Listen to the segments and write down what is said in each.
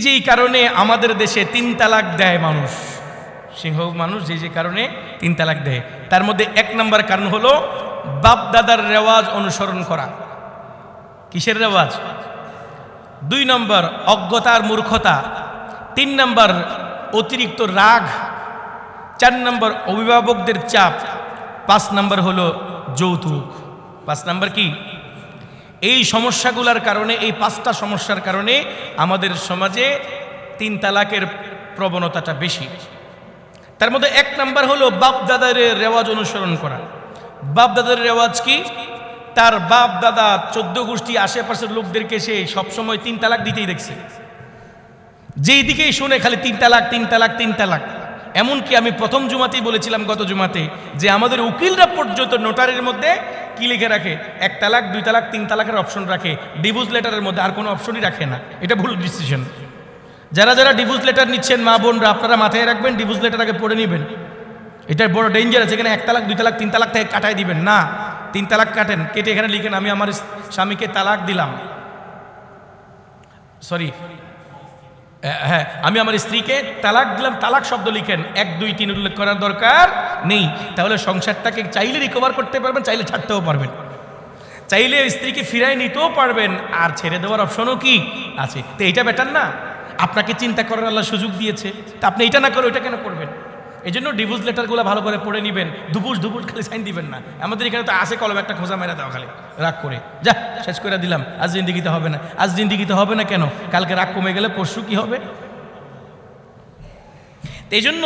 যেই কারণে আমাদের দেশে 3 তালাক দেয় মানুষ, সিংহ মানুষ যে কারণে 3 তালাক দেয়, তার মধ্যে 1 নম্বর কারণ হলো বাপ দাদার রেওয়াজ অনুসরণ করা। কিসের রেওয়াজ? 2 নম্বর অজ্ঞতা আর মূর্খতা, 3 নম্বর অতিরিক্ত রাগ, 4 নম্বর অভিভাবকদের চাপ, 5 নম্বর হলো যৌতুক। 5 নম্বর কি? এই সমস্যাগুলোর কারণে, এই 5টা সমস্যার কারণে আমাদের সমাজে 3 তালাকের প্রবণতাটা বেশি। তার মধ্যে 1 নম্বর হলো বাপ দাদার রেওয়াজ অনুসরণ করা। বাপ দাদার রেওয়াজ কি? তার বাপ দাদা 14 গোষ্ঠী আশেপাশের লোকদেরকে সে সবসময় 3 তালাক দিতেই দেখছে, যেই দিকেই শুনে খালি 3 তালাক 3 তালাক 3 তালাক। এমনকি আমি প্রথম জুমাতেই বলেছিলাম, গত জুমাতে, যে আমাদের উকিলরা পর্যন্ত নোটারির মধ্যে কি লিখে রাখে? 1 তালাক 2 তালাক 3 তালাকের অপশন রাখে, ডিভোর্স লেটারের মধ্যে আর কোনো অপশনই রাখে না। এটা ভুল ডিসিশন। যারা যারা ডিভোর্স লেটার নিচ্ছেন মা বোনরা, আপনারা মাথায় রাখবেন, ডিভোর্স লেটার আগে পড়ে নেবেন। এটা বড় ডেঞ্জারাস। এখানে 1 তালাক 2 তালাক 3 তালাক থেকে কাটাই দিবেন না। 3 তালাক কাটেন, কেটে এখানে লিখেন আমি আমার স্বামীকে তালাক দিলাম, সরি হ্যাঁ আমি আমার স্ত্রীকে তালাক দিলাম। তালাক শব্দ লিখেন, 1 2 3 উল্লেখ করার দরকার নেই। তাহলে সংসারটাকে চাইলে রিকভার করতে পারবেন, চাইলে ছাড়তেও পারবেন, চাইলে স্ত্রীকে ফিরাই নিতেও পারবেন, আর ছেড়ে দেওয়ার অপশনও কি আছে। তো এইটা বেটার না? আপনাকে চিন্তা করার আল্লাহ সুযোগ দিয়েছে, তা আপনি এটা না করে ওইটা কেন করবেন? এই জন্য ডিভোর্স লেটারগুলো ভালো করে পড়ে নেবেন। দুপুর খালি সাইন দিবেন না। আমাদের এখানে তো আসে কলম একটা খোঁজা মেরে দেওয়া, খালি রাগ করে যা শেষ করে দিলাম, আজ জিন্দিগিতে হবে না। আজ জিন্দিগিতে হবে না কেন? কালকে রাগ কমে গেলে পরশু কি হবে? এই জন্য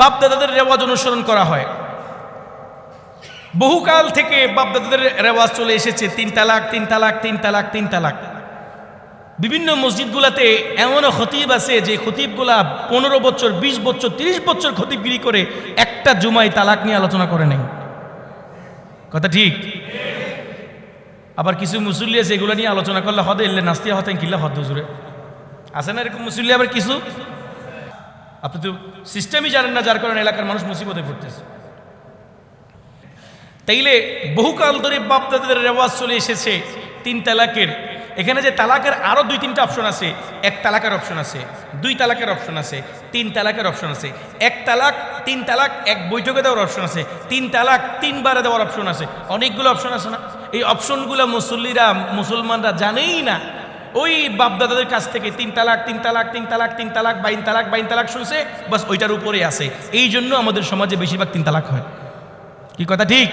বাপ দাদাদের রেওয়াজ অনুসরণ করা হয়। বহুকাল থেকে বাপ দাদাদের রেওয়াজ চলে এসেছে 3 তালাক 3 তালাক 3 তালাক 3 তালাক। বিভিন্ন মসজিদগুলাতে এমনও খতিব আছে যে খতিবগুলা 15 বছর 20 বছর 30 বছর খতিবগিরি করে একটা জুমায় তালাক নিয়ে আলোচনা করে নেই। কথা ঠিক? আবার কিছু মুসল্লি আছে এগুলো নিয়ে আলোচনা করলে হদে এলে নাস্তিয়া হতেন কিল্লা হদ হুজুরে আছে না এরকম মুসল্লি। আবার কিছু আপনি তো সিস্টেমই জানেন না, যার কারণে এলাকার মানুষ মুসিবতে পড়তেছে। তাইলে বহুকাল ধরে বাপ দাদাদের রেওয়াজ চলে এসেছে 3 তালাকের। এখানে যে তালাকের আরো 2-3টা অপশন আছে, 1 তালাকের অপশন আছে, 2 তালাকের অপশন আছে, 3 তালাকের অপশন আছে। 1 তালাক 3 তালাক 1 বৈঠকে দেওয়ার অপশন আছে, 3 তালাক 3 বারে দেওয়ার অপশন আছে। অনেকগুলো অপশন আছে না? এই অপশনগুলো মুসল্লিরা মুসলমানরা জানেই না। ওই বাপদাদাদের কাছ থেকে 3 তালাক 3 তালাক 3 তালাক 3 তালাক 22 তালাক শুনছে, বাস ওইটার উপরে আছে। এই জন্য আমাদের সমাজে বেশিরভাগ 3 তালাক হয়। কি কথা ঠিক?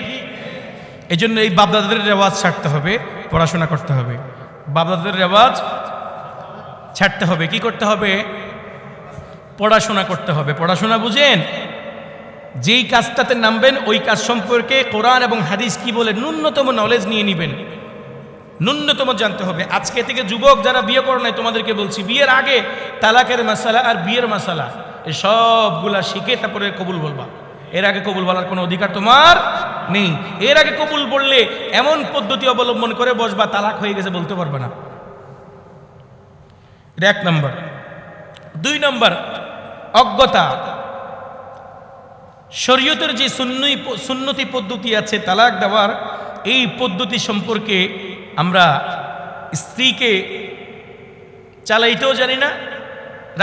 এই জন্য এই বাপদাদাদের রেওয়াজ ছাড়তে হবে, পড়াশোনা করতে হবে। বাপদাদাদের রেওয়াজ ছাড়তে হবে, কি করতে হবে? পড়াশোনা করতে হবে। পড়াশোনা বুঝেন? যেই কাজটাতে নামবেন ওই কাজ সম্পর্কে কোরআন এবং হাদিস কি বলে ন্যূনতম নলেজ নিয়ে নেবেন, ন্যূনতম জানতে হবে। আজকে থেকে যুবক যারা বিয়ে করে নাই তোমাদেরকে বলছি, বিয়ের আগে তালাকের মাসালা আর বিয়ের মাসালা এই সবগুলা শিখে তারপরে কবুল বলবা। এর আগে কবুল বলার কোনো অধিকার তোমার নেই। এর আগে কবুল বললে এমন পদ্ধতি অবলম্বন করে বসবা, তালাক হয়ে গেছে বলতে পারবে না। 1 নম্বর। 2 নম্বর অজ্ঞতা। শরীয়তের যে সুন্নতি পদ্ধতি আছে তালাক দেওয়ার, এই পদ্ধতি সম্পর্কে আমরা স্ত্রীকে চালাইতেও জানি না,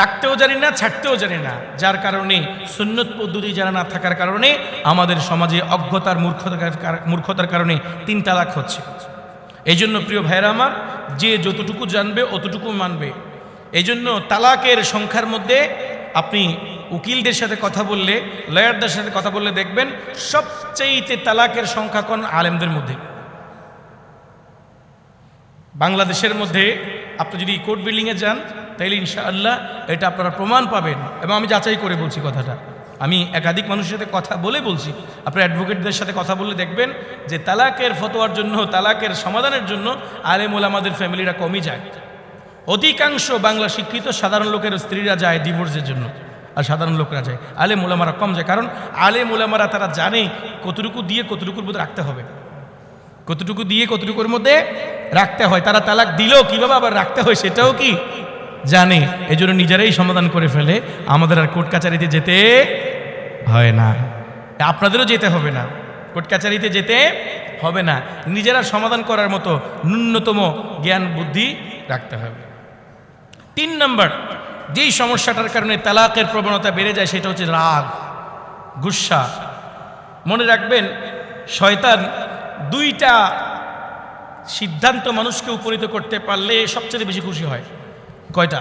রাখতেও জানি না, ছাড়তেও জানি না। যার কারণে সুন্নত পদ্ধতি জানা না থাকার কারণে আমাদের সমাজে অজ্ঞতার মূর্খতার কারণে 3 তালাক হচ্ছে। এই জন্য প্রিয় ভাইরা আমার, যে যতটুকু জানবে অতটুকু মানবে। এই জন্য তালাকের সংখ্যার মধ্যে আপনি উকিলদের সাথে কথা বললে, লয়ারদের সাথে কথা বললে দেখবেন সবচেয়ে তালাকের সংখ্যা কোন? আলেমদের মধ্যে। বাংলাদেশের মধ্যে আপনি যদি কোর্ট বিল্ডিংয়ে যান তাইলে ইনশাআল্লাহ এটা আপনারা প্রমাণ পাবেন, এবং আমি যাচাই করে বলছি কথাটা। আমি একাধিক মানুষের সাথে কথা বলছি। আপনার অ্যাডভোকেটদের সাথে কথা বললে দেখবেন যে তালাকের ফতোয়ার জন্য, তালাকের সমাধানের জন্য আলেম ওলামাদের ফ্যামিলিরা কমই যায়। অধিকাংশ বাংলা শিক্ষিত সাধারণ লোকের স্ত্রীরা যায় ডিভোর্সের জন্য, আর সাধারণ লোকরা যায়, আলেম ওলামারা কম যায়। কারণ আলেম ওলামারা তারা জানে কতটুকু দিয়ে কতটুকুর মধ্যে রাখতে হবে, কতটুকু দিয়ে কতটুকুর মধ্যে রাখতে হয়। তারা তালাক দিলেও কীভাবে আবার রাখতে হয় সেটাও কি জানে। এই জন্য নিজেরাই সমাধান করে ফেলে, আমাদের আর কোর্ট কাছারিতে যেতে হয় না। আপনাদেরও যেতে হবে না, কোর্ট কাছারিতে যেতে হবে না। নিজেরা সমাধান করার মতো ন্যূনতম জ্ঞান বুদ্ধি রাখতে হবে। তিন নম্বর যেই সমস্যাটার কারণে তালাকের প্রবণতা বেড়ে যায় সেটা হচ্ছে রাগ, গুসা। মনে রাখবেন, শয়তান দুইটা সিদ্ধান্ত মানুষকে উপনীত করতে পারলে সবচেয়ে বেশি খুশি হয়। কয়টা?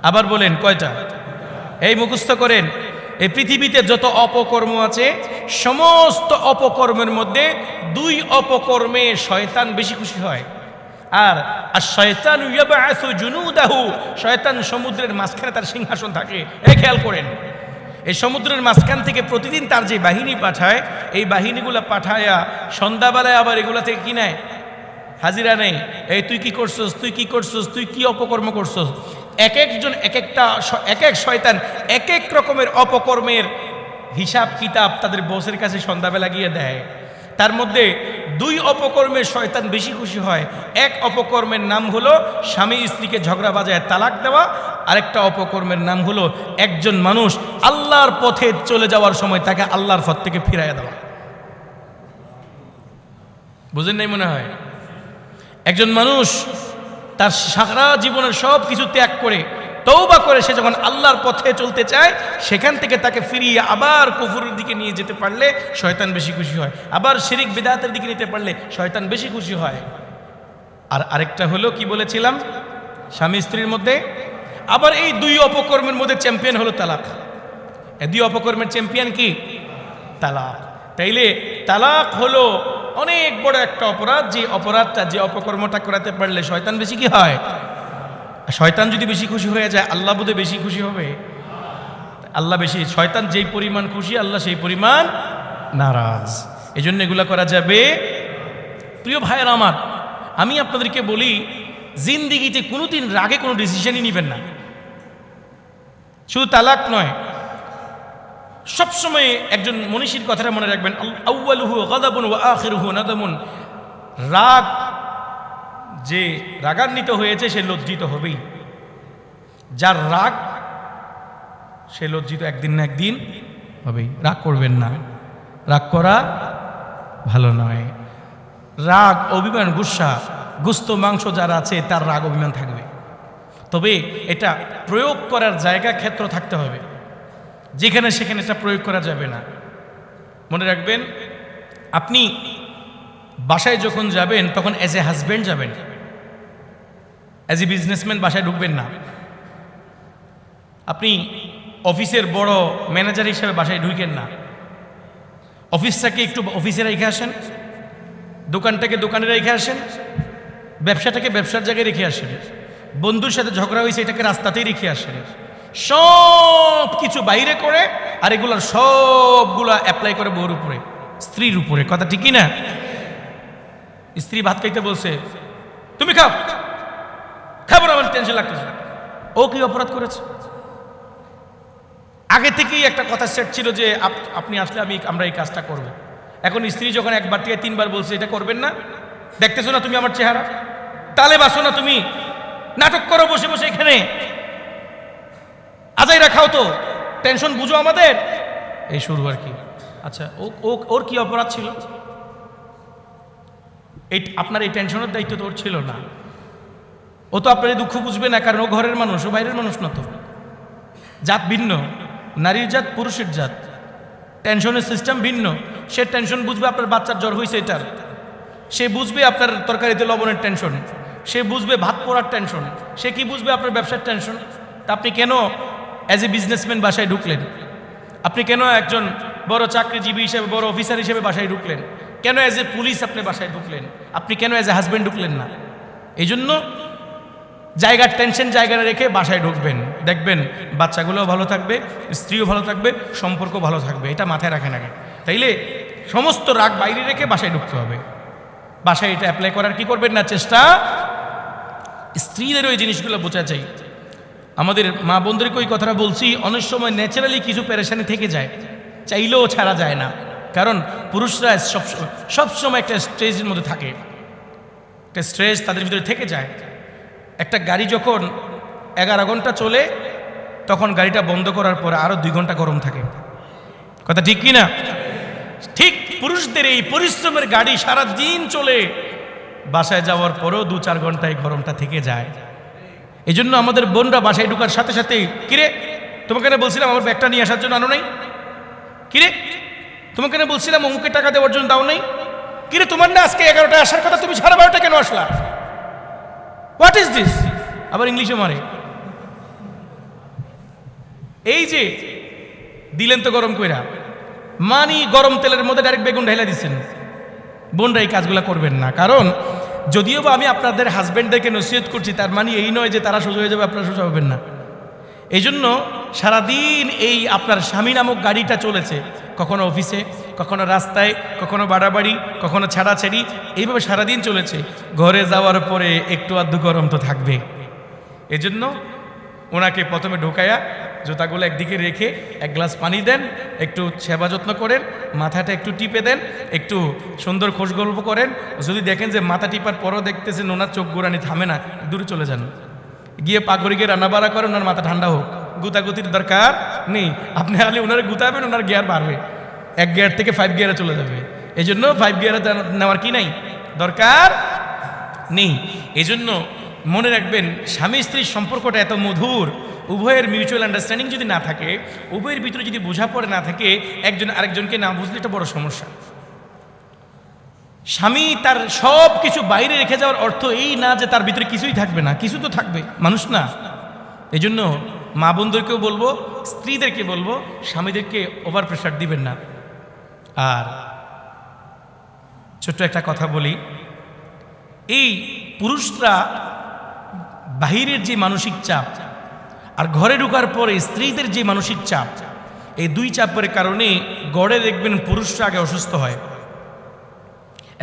আবার বলেন, কয়টা? এই মুখস্থ করেন, এই পৃথিবীতে যত অপকর্ম আছে সমস্ত অপকর্মের মধ্যে দুই অপকর্মে শয়তান বেশি খুশি হয়। আর শয়তান ইয়াবআসু জুনুদাহু, শয়তান সমুদ্রের মাঝখানে তার সিংহাসন থাকে। এই খেয়াল করেন, এই সমুদ্রের মাঝখান থেকে প্রতিদিন তার যে বাহিনী পাঠায়, এই বাহিনীগুলো পাঠায়া সন্ধ্যাবেলায় আবার এগুলা থেকে কি নেয়? হাজিরা নেই। এই তুই কি করছস, তুই কি করছস, তুই কি অপকর্ম করছস। এক একজন এক এক শয়তান এক এক রকমের অপকর্মের হিসাব কিতাব তাদের বসের কাছে সন্ধ্যাবেলা গিয়ে দেয়। তার মধ্যে দুই অপকর্মের শয়তান বেশি খুশি হয়। এক অপকর্মের নাম হলো স্বামী স্ত্রীকে ঝগড়া বাজায় তালাক দেওয়া, আরেকটা অপকর্মের নাম হলো একজন মানুষ আল্লাহর পথে চলে যাওয়ার সময় তাকে আল্লাহর পথ থেকে ফিরাইয়া দেওয়া। বুঝেন নাই মনে হয়? একজন মানুষ তার সারা জীবনের সব কিছু ত্যাগ করে তওবা করে সে যখন আল্লাহর পথে চলতে চায়, সেখান থেকে তাকে ফিরিয়ে আবার কুফুরের দিকে নিয়ে যেতে পারলে শয়তান বেশি খুশি হয়। আবার শিরিক বিদআতের দিকে নিতে পারলে শয়তান বেশি খুশি হয়। আর আরেকটা হলো কি বলেছিলাম, স্বামী স্ত্রীর মধ্যে। আবার এই দুই অপকর্মের মধ্যে চ্যাম্পিয়ন হলো তালাক। এই দুই অপকর্মের চ্যাম্পিয়ন কি? তালাক। তাইলে তালাক হলো অনেক বড় একটা অপরাধ, যে অপরাধটা, যে অপকর্মটা করাতে পারলে শয়তান বেশি কি হয়? শয়তান যদি বেশি খুশি হয়ে যায়, আল্লাহ বোধে বেশি খুশি হবে। আল্লাহ বেশি, শয়তান যেই পরিমাণ খুশি আল্লাহ সেই পরিমাণ নারাজ। এই জন্য এগুলা করা যাবে। প্রিয় ভাইয়ের আমার, আমি আপনাদেরকে বলি, জিন্দিগিতে কোনোদিন রাগে কোনো ডিসিশনই নেবেন না। শুধু তালাক নয়, সবসময় একজন মনীষীর কথাটা মনে রাখবেন, আউয়ালুহু গাদাবুন ওয়া আখিরুহু নাদামুন। রাগ, যে রাগান্বিত হয়েছে সে লজ্জিত হবেই। যার রাগ সে লজ্জিত একদিন না একদিন হবেই। রাগ করবেন না, রাগ করা ভালো নয়। রাগ, অভিমান, গুসা, গুস্ত মাংস যারা আছে তার রাগ অভিমান থাকবে, তবে এটা প্রয়োগ করার জায়গা ক্ষেত্র থাকতে হবে। যেখানে সেখানে এটা প্রয়োগ করা যাবে না। মনে রাখবেন, আপনি বাসায় যখন যাবেন তখন অ্যাজ এ হাজব্যান্ড যাবেন, অ্যাজ এ বিজনেসম্যান বাসায় ঢুকবেন না। আপনি অফিসের বড় ম্যানেজার হিসেবে বাসায় ঢুকেন না। অফিসটাকে একটু অফিসে রেখে আসেন, দোকানটাকে দোকানে রেখে আসেন, ব্যবসাটাকে ব্যবসার জায়গায় রেখে আসেন, বন্ধুর সাথে ঝগড়া হয়েছে এটাকে রাস্তাতেই রেখে আসেন। সব কিছু বাইরে করে আর এগুলার সবগুলা অ্যাপ্লাই করে বউর উপরে, স্ত্রীর উপরে। কথা ঠিক কি না? স্ত্রী ভাত খাইতে বলছে, তুমি খাও, খাবো না, আমার টেনশন লাগতেছে। ও কি অপরাধ করেছে? আগে থেকেই একটা কথা সেট ছিল যে আপনি আসলে আমরা এই কাজটা করব। এখন স্ত্রী যখন একবার থেকে তিনবার বলছে এটা করবেন না, দেখতেছো না তুমি আমার চেহারা, তালে বাসো না তুমি, নাটক করো বসে বসে এখানে, আজাইরা খাও তো, টেনশন বুঝো আমাদের, এই শুরু আর কি। আচ্ছা, ওর কি অপরাধ ছিল? এই আপনার এই টেনশনের দায়িত্ব তো ওর ছিল না। ও তো আপনার দুঃখ বুঝবে না, কারণ ও ঘরের মানুষ, ও বাইরের মানুষ না তো। জাত ভিন্ন, নারীর জাত পুরুষের জাত, টেনশনের সিস্টেম ভিন্ন। সে টেনশন বুঝবে আপনার বাচ্চার জ্বর হয়েছে এটার, সে বুঝবে আপনার তরকারিতে লবণের টেনশন, সে বুঝবে ভাত পোড়ার টেনশন, সে কি বুঝবে আপনার ব্যবসার টেনশন। তা আপনি কেন অ্যাজ এ বিজনেসম্যান বাসায় ঢুকলেন? আপনি কেন একজন বড় চাকরিজীবী হিসেবে, বড় অফিসার হিসেবে বাসায় ঢুকলেন? কেন অ্যাজ এ পুলিশ আপনি বাসায় ঢুকলেন? আপনি কেন অ্যাজ এ হাজব্যান্ড ঢুকলেন না? এই জন্য জায়গার টেনশন জায়গায় রেখে বাসায় ঢুকবেন, দেখবেন বাচ্চাগুলোও ভালো থাকবে, স্ত্রীও ভালো থাকবে, সম্পর্ক ভালো থাকবে। এটা মাথায় রাখেন আগে। তাইলে সমস্ত রাগ বাইরে রেখে বাসায় ঢুকতে হবে। বাসায় এটা অ্যাপ্লাই করার কি করবেন না চেষ্টা। স্ত্রীদেরও এই জিনিসগুলো বোঝা চাই। আমাদের মা বোনদেরকে ওই কথাটা বলছি, অনেক সময় ন্যাচারালি কিছু পেরেশানি থেকে যায়, চাইলেও ছাড়া যায় না। কারণ পুরুষরা সবসময় একটা স্ট্রেসের মধ্যে থাকে, একটা স্ট্রেস তাদের ভিতরে থেকে যায়। একটা গাড়ি যখন 11 ঘন্টা চলে, তখন গাড়িটা বন্ধ করার পরে আরো 2 ঘন্টা গরম থাকে। কথা ঠিক কি না? ঠিক পুরুষদের এই পরিশ্রমের গাড়ি সারা দিন চলে, বাসায় যাওয়ার পরেও 2-4 ঘন্টায় গরমটা থেকে যায়। এই জন্য আমাদের বোনরা বাসায় ঢুকার সাথে সাথে, কিরে তোমাকে না বলছিলাম আমার ব্যাগটা নিয়ে আসার জন্য আনো নাই, কিরে তোমাকে না বলছিলাম অমুকের টাকা দেওয়ার জন্য দাও নাই, কিরে তোমার না আজকে 11টায় আসার কথা, তুমি 12:30 কেন আসলা, হোয়াট ইজ দিস, আবার ইংলিশে মারে। এই যে দিলেন তো গরম কইরা, মানি গরম তেলের মধ্যে ডাইরেক্ট বেগুন ঢেলে দিচ্ছেন। বোনরা এই কাজগুলো করবেন না, কারণ যদিও বা আমি আপনাদের হাজব্যান্ডদেরকে নসিহত করছি, তার মানে এই নয় যে তারা সোজা হয়ে যাবে, আপনারা সোজা হবেন না। এই জন্য সারাদিন এই আপনার স্বামী নামক গাড়িটা চলেছে, কখনো অফিসে, কখনো রাস্তায়, কখনো বাড়াবাড়ি, কখনো ছাড়াছাড়ি, এইভাবে সারাদিন চলেছে। ঘরে যাওয়ার পরে একটু আধটু গরম তো থাকবে। এজন্য ওনাকে প্রথমে ঢোকায়া জুতাগুলো একদিকে রেখে এক গ্লাস পানি দেন, একটু সেবা যত্ন করেন, মাথাটা একটু টিপে দেন, একটু সুন্দর খোশ গল্প করেন। যদি দেখেন যে মাথা টিপার পরও দেখতেছেন ওনার চোখ গোড়ানি থামে না, দূরে চলে যান, গিয়ে পাগড়িকে রান্নাবাড়া করেন, ওনার মাথা ঠান্ডা হোক। গুতাগুতির দরকার নেই, আপনি আলে ওনারে গুতাবেন, ওনার গিয়ার বাড়বে, 1 গিয়ার থেকে 5 গিয়ারে চলে যাবে। এই জন্য 5 গিয়ারে নেওয়ার কি নাই, দরকার নেই। এই জন্য মনে রাখবেন, স্বামী স্ত্রীর সম্পর্কটা এত মধুর, উভয়ের মিউচুয়াল আন্ডারস্ট্যান্ডিং যদি না থাকে, উভয়ের ভিতরে যদি বোঝাপড়া না থাকে, একজন আরেকজনকে না বুঝলে এটা বড় সমস্যা। স্বামী তার সব কিছু বাইরে রেখে যাওয়ার অর্থ এই না যে তার ভিতরে কিছুই থাকবে না, কিছু তো থাকবে, মানুষ না। এই জন্য মা বোনদেরকেও বলবো, স্ত্রীদেরকে বলবো, স্বামীদেরকে ওভার প্রেশার দিবেন না। আর ছোট্ট একটা কথা বলি, এই পুরুষরা বাহিরের যে মানসিক চাপ আর ঘরে ঢোকার পরে স্ত্রীদের যে মানসিক চাপ, এই 2 চাপের কারণে গড়ে দেখবেন পুরুষরা আগে অসুস্থ হয়।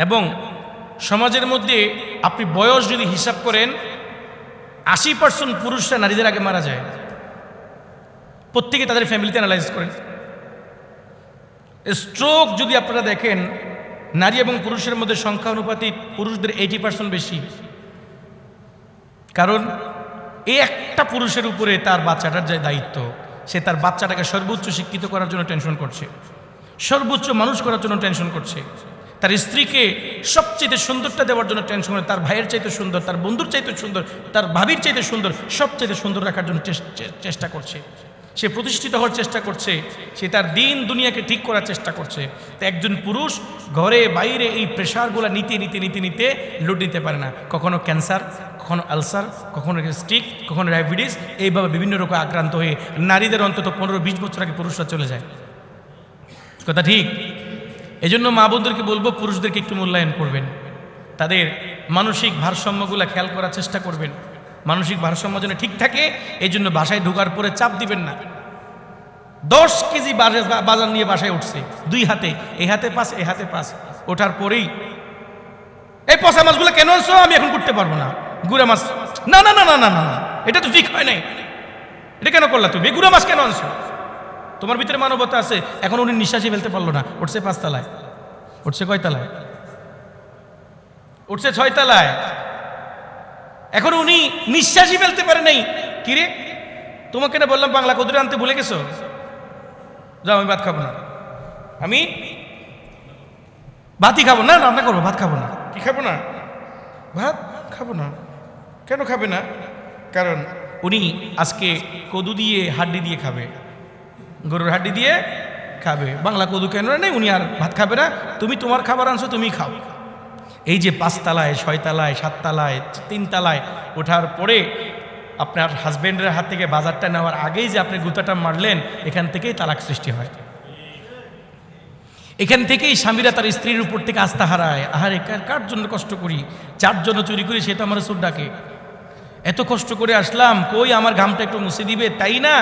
এবং সমাজের মধ্যে আপনি বয়স যদি হিসাব করেন, 80% পুরুষরা নারীদের আগে মারা যায়। প্রত্যেকে তাদের ফ্যামিলিতে অ্যানালাইজ করেন। স্ট্রোক যদি আপনারা দেখেন, নারী এবং পুরুষের মধ্যে সংখ্যা অনুপাতিক পুরুষদের 80% বেশি। কারণ এই একটা পুরুষের উপরে তার বাচ্চাটার যে দায়িত্ব, সে তার বাচ্চাটাকে সর্বোচ্চ শিক্ষিত করার জন্য টেনশন করছে, সর্বোচ্চ মানুষ করার জন্য টেনশন করছে, তার স্ত্রীকে সবচেয়ে সুন্দরটা দেওয়ার জন্য টেনশন করে, তার ভাইয়ের চাইতে সুন্দর, তার বন্ধুর চাইতে সুন্দর, তার ভাবির চাইতে সুন্দর, সবচেয়ে সুন্দর রাখার জন্য চেষ্টা করছে। সে প্রতিষ্ঠিত হওয়ার চেষ্টা করছে, সে তার দিন দুনিয়াকে ঠিক করার চেষ্টা করছে। তো একজন পুরুষ ঘরে বাইরে এই প্রেশারগুলো নিতে নিতে নিতে নিতে লোড নিতে পারে না। কখনো ক্যান্সার, কখনো আলসার, কখনো স্ট্রিক, কখনো ডায়াবেটিস, এইভাবে বিভিন্ন রোগে আক্রান্ত হয়ে নারীদের অন্তত 15-20 বছর আগে পুরুষরা চলে যায়। কথা ঠিক? এই জন্য মা বোনদেরকে বলবো, পুরুষদেরকে একটু মূল্যায়ন করবেন, তাদের মানসিক ভারসাম্যগুলো খেয়াল করার চেষ্টা করবেন। মানসিক ভারসাম্য যেন ঠিক থাকে, এই জন্য বাসায় ঢোকার পরে চাপ দিবেন না। 10 কেজি বাজার নিয়ে বাসায় উঠছে, 2 হাতে, এই হাতে 5, এই হাতে 5, ওঠার পরেই এই পচা মাছগুলো কেন আনছো, আমি এখন করতে পারবো না, গুড়া মাছ, না না না না না না, এটা তো ঠিক হয় নাই, এটা কেন করলা তুমি, গুড়া মাছ কেন আনছো? তোমার ভিতরে মানবতা আছে। এখন উনি নিঃশ্বাসই ফেলতে পারলো না, উঠছে 5 তলায়, উঠছে কয় তলায়, উঠছে 6 তলায়। এখন উনি নিঃশ্বাসই ফেলতে পারে নাই। কিরে, তোমাকে না বললাম বাংলা কদুরে আনতে ভুলে গেছো, যাও আমি ভাত খাবো না, আমি ভাতই খাবো না, রান্না করবো, ভাত খাবো না। কি খাবো না? ভাত খাবো না। কেন খাবে না? কারণ উনি আজকে কদু দিয়ে হাড্ডি দিয়ে খাবে, গরুর হাড্ডি দিয়ে খাবে, বাংলা কদু কেন নেই, উনি আর ভাত খাবে না। তুমি তোমার খাবার আনছো, তুমি খাও। এই যে 5 তলায়, 6 তলায়, 7 তলায়, 3 তলায় ওঠার পরে আপনার হাজব্যান্ডের হাত থেকে বাজারটা নেওয়ার আগেই যে আপনি গুতাটা মারলেন, এখান থেকেই তালাক সৃষ্টি হয়। এখান থেকেই স্বামীরা তার স্ত্রীর উপর থেকে আস্থা হারায়। আহারে, কার জন্য কষ্ট করি, 4 জন্য চুরি করি, সে তো আমার সুর ডাকে। এত কষ্ট করে আসলাম, কই আমার ঘামটা একটু মুছে দিবে, তাই না,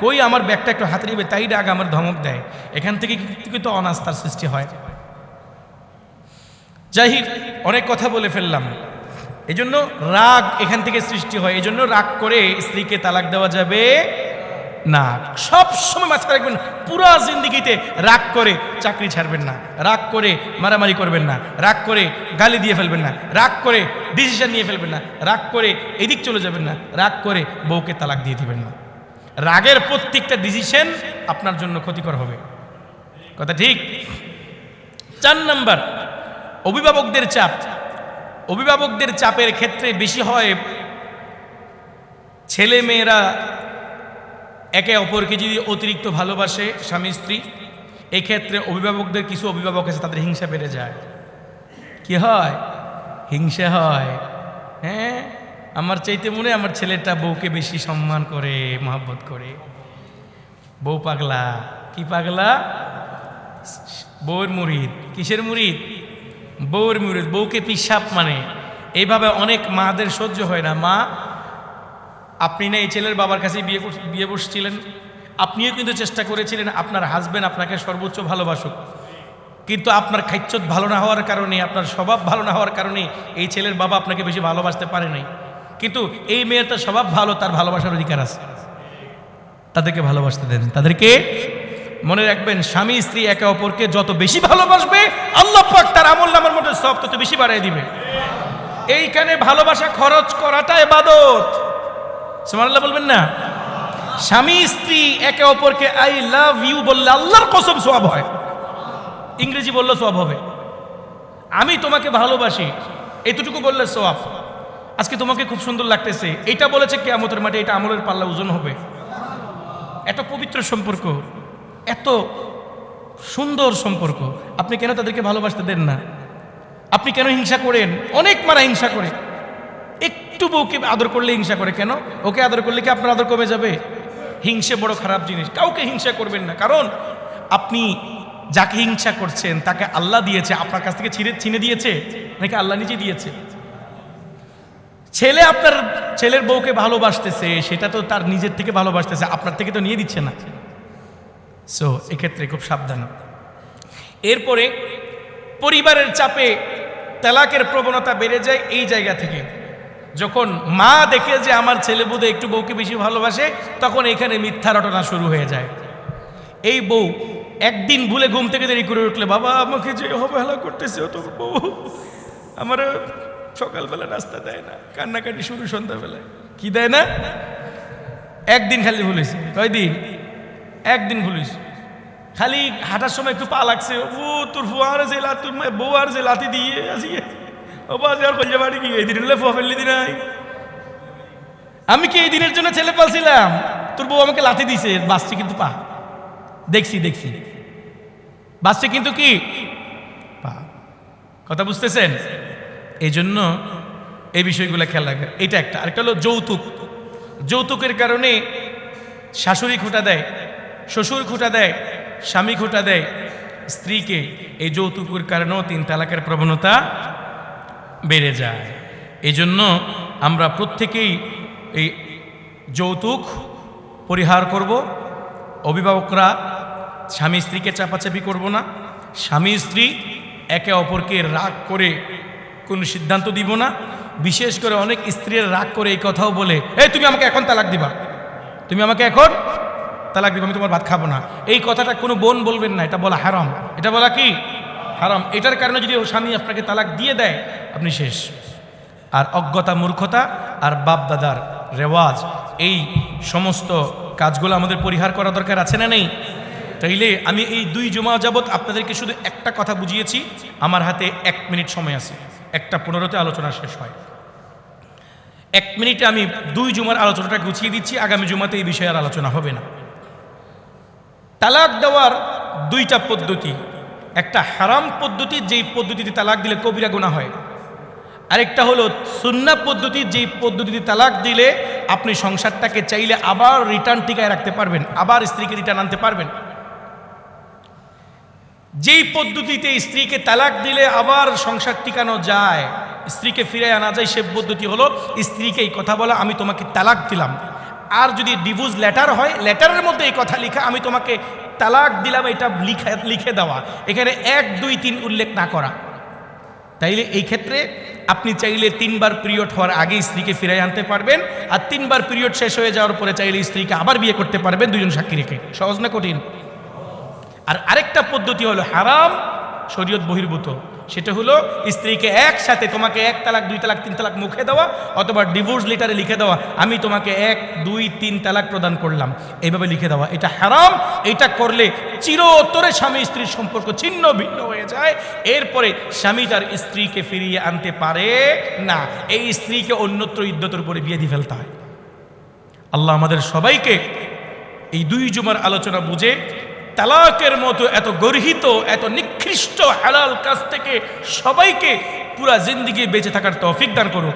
কই আমার ব্যাগটা একটু হাতে দিবে, তাই না, আগে আমার ধমক দেয়। এখান থেকে কিন্তু অনাস্থার সৃষ্টি হয়। যাই হোক, অনেক কথা বলে ফেললাম। এই জন্য রাগ এখান থেকে সৃষ্টি হয়। এই জন্য রাগ করে স্ত্রীকে তালাক দেওয়া যাবে না। সব সময় মাথায় রাখবেন, পুরা জিন্দেগিতে রাগ করে চাকরি ছাড়বেন না, রাগ করে মারামারি করবেন না, রাগ করে গালি দিয়ে ফেলবেন না, রাগ করে ডিসিশন নিয়ে ফেলবেন না, রাগ করে এদিক চলে যাবেন না, রাগ করে বউকে তালাক দিয়ে দিবেন না। রাগের প্রত্যেকটা ডিসিশন আপনার জন্য ক্ষতিকর হবে। কথা ঠিক? 4 নাম্বার, অভিভাবকদের চাপ। অভিভাবকদের চাপের ক্ষেত্রে বেশি হয় ছেলে মেয়েরা একে অপরকে যদি অতিরিক্ত ভালোবাসে স্বামী স্ত্রী, এই ক্ষেত্রে অভিভাবকদের কিছু অভিভাবক আছে তাদের হিংসা বেড়ে যায়। কি হয়? হিংসা হয়। হ্যাঁ, আমার চাইতে মনে হয় আমার ছেলেটা বউকে বেশি সম্মান করে, মহব্বত করে। বউ পাগলা। কি পাগলা? বউয়ের মুরিদ। কিসের মুরিদ? বউয়ের মুরিদ। বউকে পিসাব মানে। এইভাবে অনেক মাদের সহ্য হয় না। মা, আপনি না এই ছেলের বাবার কাছে বিয়ে বসছিলেন, আপনিও কিন্তু চেষ্টা করেছিলেন আপনার হাজবেন্ড আপনাকে সর্বোচ্চ ভালোবাসুক, কিন্তু আপনার খাইচ্ছত ভালো না হওয়ার কারণে, আপনার স্বভাব ভালো না হওয়ার কারণে এই ছেলের বাবা আপনাকে বেশি ভালোবাসতে পারে নাই। কিন্তু এই মেয়েটার স্বভাব ভালো, তার ভালোবাসার অধিকার আছে। তাদেরকে ভালোবাসতে দেন। তাদেরকে মনে রাখবেন, স্বামী স্ত্রী একে অপরকে যত বেশি ভালোবাসবে আল্লাহ পাক তার আমলনামার মধ্যে সব তত বেশি বাড়ায় দিবে। এইখানে ভালোবাসা খরচ করাটা ইবাদত। সুবহানাল্লাহ বলবেন না? স্বামী স্ত্রী একে অপরকে আই লাভ ইউ বললে আল্লাহর কসম সওয়াব হয়। ইংরেজি বললে সওয়াব হবে। আমি তোমাকে ভালোবাসি এতটুকু বললে সওয়াব। আজকে তোমাকে খুব সুন্দর লাগতেছে, এটা বলেছে কিয়ামতের মাঠে, এটা আমলের পাল্লা ওজন হবে। এত পবিত্র সম্পর্ক, এত সুন্দর সম্পর্ক, আপনি কেন তাদেরকে ভালোবাসতে দেন না? আপনি কেন হিংসা করেন? অনেক মারা হিংসা করে। একটু বউকে আদর করলে হিংসা করে কেন? ওকে আদর করলে কি আপনার আদর কমে যাবে? হিংসে বড় খারাপ জিনিস। কাউকে হিংসা করবেন না, কারণ আপনি যাকে হিংসা করছেন তাকে আল্লাহ দিয়েছে, আপনার কাছ থেকে ছিনে দিয়েছে নাকি আল্লাহ নিজে দিয়েছে? ছেলে আপনার ছেলের বউকে ভালোবাসতেছে, সেটা তো তার নিজের থেকে ভালোবাসতেছে, আপনার থেকে তো নিয়ে দিচ্ছে না। সো এক্ষেত্রে খুব সাবধান। এরপরে পরিবারের চাপে তালাকের প্রবণতা বেড়ে যায় এই জায়গা থেকে। যখন মা দেখে যে আমার ছেলে বোধ একটু বউকে বেশি ভালোবাসে, তখন এখানে মিথ্যা রটনা শুরু হয়ে যায়। এই বউ একদিন ভুলে ঘুম থেকে দেরি করে উঠলে, বাবা আমাকে যে অবহেলা করতেছে ও তো বউ আমার সকালবেলা নাস্তা দেয় না, কান্নাকাটি শুরু সন্ধ্যাবেলায়। কি দেয় না? একদিন খালি ভুলেছে। কয়দিন? একদিন ভুলিস। খালি হাঁটার সময় একটু পা লাগছে, ও তোর ফুয়ার যে তোর বউ আর যে লাথি দিয়ে আসি ও বাজার কলজা বাড়ি কি এই দিন ফুয়া ফেললি দিন। আমি কি এই দিনের জন্য ছেলে পালছিলাম? তোর বউ আমাকে লাথি দিছে, বাঁচছে কিন্তু পা। দেখছি বাঁচছে কিন্তু কি পা। কথা বুঝতেছেন? এই জন্য এই বিষয়গুলো খেয়াল রাখবেন। এটা একটা। আরেকটা হলো যৌতুক। যৌতুকের কারণে শাশুড়ি খোঁটা দেয়, শ্বশুর খোঁটা দেয়, স্বামী খোঁটা দেয় স্ত্রীকে। এই যৌতুকের কারণেও 3 তালাকের প্রবণতা বেড়ে যায়। এই জন্য আমরা প্রত্যেকেই এই যৌতুক পরিহার করব। অভিভাবকরা স্বামী স্ত্রীকে চাপাচাপি করব না। স্বামী স্ত্রী একে অপরকে রাগ করে কোনো সিদ্ধান্ত দিব না। বিশেষ করে অনেক স্ত্রীর রাগ করে এই কথাও বলে, এই তুমি আমাকে এখন তালাক দিবা, তুমি আমাকে এখন তালাক দিবা, আমি তোমার ভাত খাবো না। এই কথাটা কোনো বোন বলবেন না, এটা বলা হারাম। এটা বলা কি হারাম। এটার কারণে যদি ও স্বামী আপনাকে তালাক দিয়ে দেয়, আপনি শেষ। আর অজ্ঞতা, মূর্খতা আর বাপ দাদার রেওয়াজ, এই সমস্ত কাজগুলো আমাদের পরিহার করা দরকার আছে না নেই? তাইলে আমি এই 2 জুমা যাবত আপনাদেরকে শুধু একটা কথা বুঝিয়েছি। আমার হাতে 1 মিনিট সময় আছে, 1:15 আলোচনা শেষ হয়। 1 মিনিটে আমি 2 জুমার আলোচনাটা গুছিয়ে দিচ্ছি। আগামী জুমাতে এই বিষয়ে আর আলোচনা হবে না। তালাক দেওয়ার 2টা পদ্ধতি। একটা হারাম পদ্ধতি, যেই পদ্ধতিতে তালাক দিলে কবিরা গুনাহ হয়। আরেকটা হলো সুন্নাহ পদ্ধতি, যেই পদ্ধতিতে তালাক দিলে আপনি সংসারটাকে চাইলে আবার রিটার্ন টিকায় রাখতে পারবেন, আবার স্ত্রীকে রিটার্ন আনতে পারবেন। যেই পদ্ধতিতে স্ত্রীকে তালাক দিলে আবার সংসার টিকানো যায়, স্ত্রীকে ফিরে আনা যায়, সে পদ্ধতি হলো স্ত্রীকে এই কথা বলা, আমি তোমাকে তালাক দিলাম। আর যদি ডিভোর্স লেটার হয়, লেটারের মধ্যে এই কথা লেখা, আমি তোমাকে তালাক দিলাম, এটা লিখে দেওয়া, এখানে 1, 2, 3 উল্লেখ না করা। তাইলে এই ক্ষেত্রে আপনি চাইলে 3 বার পিরিয়ড হওয়ার আগে স্ত্রীকে ফিরে আনতে পারবেন, আর 3 বার পিরিয়ড শেষ হয়ে যাওয়ার পরে চাইলে স্ত্রীকে আবার বিয়ে করতে পারবেন, 2 জন সাক্ষী রেখে। সহজ না কঠিন? আর আরেকটা পদ্ধতি হলো হারাম, শরীয়ত বহির্ভূত। সেটা হলো স্ত্রীকে একসাথে তোমাকে 1 তালাক, 2 তালাক, 3 তালাক মুখে দেওয়া, অথবা ডিভোর্স লেটারে লিখে দেওয়া, আমি তোমাকে 1, 2, 3 তালাক প্রদান করলাম, এইভাবে লিখে দেওয়া। এটা হারাম। এটা করলে চিরতরে স্বামী স্ত্রীর সম্পর্ক ছিন্ন ভিন্ন হয়ে যায়। এরপরে স্বামী তার স্ত্রীকে ফিরিয়ে আনতে পারে না। এই স্ত্রীকে অন্যত্র ইদ্যতের উপরে বিয়ে দিয়ে ফেলতে হয়। আল্লাহ আমাদের সবাইকে এই 2 জুমার আলোচনা বুঝে তালাকের মতো এত গর্হিত এত নিকৃষ্ট হালাল কাজ থেকে সবাইকে পুরা জিন্দেগি বেঁচে থাকার তৌফিক দান করুন।